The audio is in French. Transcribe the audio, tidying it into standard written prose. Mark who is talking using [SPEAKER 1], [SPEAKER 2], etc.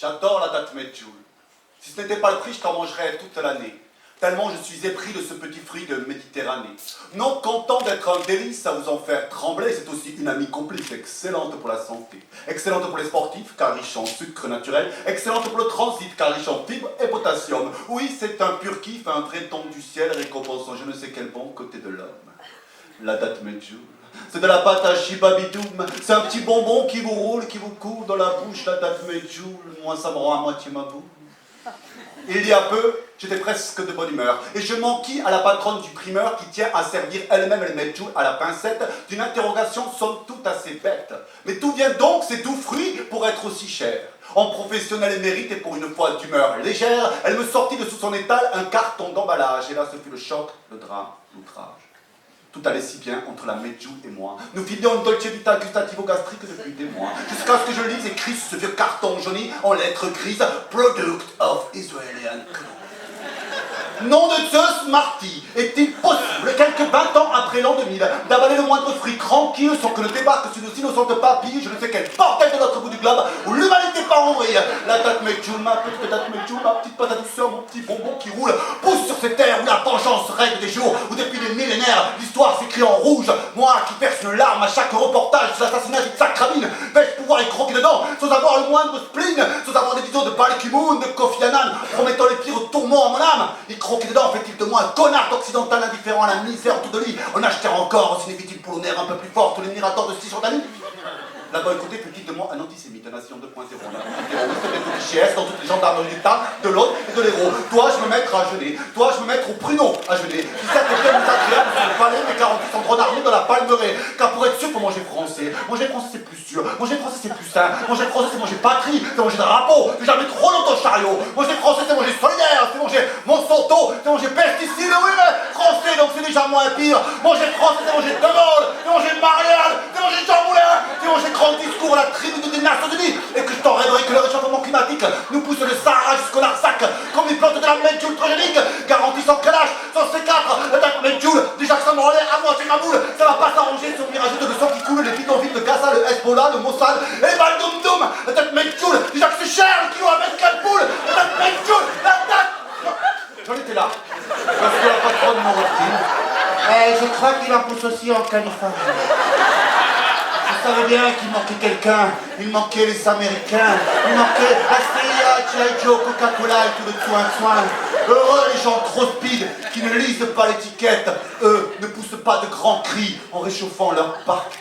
[SPEAKER 1] J'adore la date Medjool. Si ce n'était pas le prix, je t'en mangerais toute l'année. Tellement je suis épris de ce petit fruit de Méditerranée. Non content d'être un délice à vous en faire trembler, c'est aussi une amie complice, excellente pour la santé. Excellente pour les sportifs, car riche en sucre naturel. Excellente pour le transit, car riche en fibres et potassium. Oui, c'est un pur kiff, un vrai don du ciel, récompensant je ne sais quel bon côté de l'homme. La date Medjool. C'est de la pâte à chibabidoum. C'est un petit bonbon qui vous roule, qui vous coule dans la bouche, la date Medjool. Moi, ça me rend à moitié ma boue. Il y a peu, j'étais presque de bonne humeur, et je m'enquis à la patronne du primeur qui tient à servir elle-même le Medjool à la pincette d'une interrogation somme toute assez bête. Mais d'où vient donc ces doux fruits pour être aussi chers? En professionnel émérite et pour une fois d'humeur légère, elle me sortit de sous son étal un carton d'emballage, et là ce fut le choc, le drame, l'outrage. Tout allait si bien entre la Medjool et moi. Nous filions une dolce vita gustativo-gastrique depuis des mois, jusqu'à ce que je lise écrit sur ce vieux carton jauni en lettres grises « Product of Israelian Clone ». Nom de Zeus Marty, est-il possible, quelques 20 ans après l'an 2000, d'avaler le moindre fruit tranquille sans que ne débarque sur nos innocentes papilles, je ne sais quel bordel de l'autre bout du globe, où l'humanité part en vrille. La date Medjool, ma petite date Medjool, ma petite patate douceur, mon petit bonbon qui roule, pousse sur ces terres où la vengeance règne des jours, où depuis des millénaires, l'histoire s'écrit en rouge. Moi qui verse une larme à chaque reportage sur l'assassinat d'Yitzhak Rabin, vais-je pouvoir y croquer dedans, sans avoir le moindre spleen, sans avoir des vidéos de Ban Ki-moon, de Kofi Annan, promettant les pires tourments à mon âme? Croquer dedans fait-il de moi un connard occidental indifférent à la misère autour de lui, en achetant encore, signifie-t-il pour l'honneur un peu plus fort, tous les mirators de Cisjordanie? Là-bas, écoutez, fait-il de moi un antisémite, un nation 2.0, un terroriste, des clichés dans toutes les gendarmeries d'État, de l'autre et de l'héros. Dois-je me mettre à jeûner? Dois-je me mettre au pruneau à jeûner? Si ça te fait agréable sur le palais, mes 48 sont renarmés dans la palmeraie. Car pour être sûr, faut manger français. Manger français, c'est plus sûr. Manger français, c'est plus sain. Manger français, c'est manger patrie, c'est manger drapeau, c'est jamais trop longtemps chariot. Manger français, c'est manger solidaire, c'est manger Monsanto, c'est manger pesticides, oui, mais français, donc c'est déjà moins pire. Manger français, c'est manger De Gaulle, c'est manger Marianne, c'est manger Jean Moulin, c'est manger grand discours à la tribune des Nations Unies, et que je t'en rêverais que le réchauffement climatique nous pousse le Sahara jusqu'au Larzac, comme les plantes de la Medjool trogénique, garantissant qu'à l'âge, sans C4, la date Medjool, déjà que ça m'enlève à moitié ma boule, ça va pas s'arranger sur le mirage de le sang qui coule, les bidonvilles de Gaza, le Hezbollah, le Mossad, et Baldoum Doum, la date Medjool, déjà que c'est cher, le kilo à 24 boules, la date Medjool, la date... J'en étais là, parce que la patronne m'a repris.
[SPEAKER 2] Je crois qu'il en pousse aussi en Californie.
[SPEAKER 1] Je savais bien qu'il manquait quelqu'un, il manquait les Américains, il manquait la CIA, G.I. Joe, Coca-Cola et tout le soin. Heureux les gens trop speed qui ne lisent pas l'étiquette, eux ne poussent pas de grands cris en réchauffant leur parc.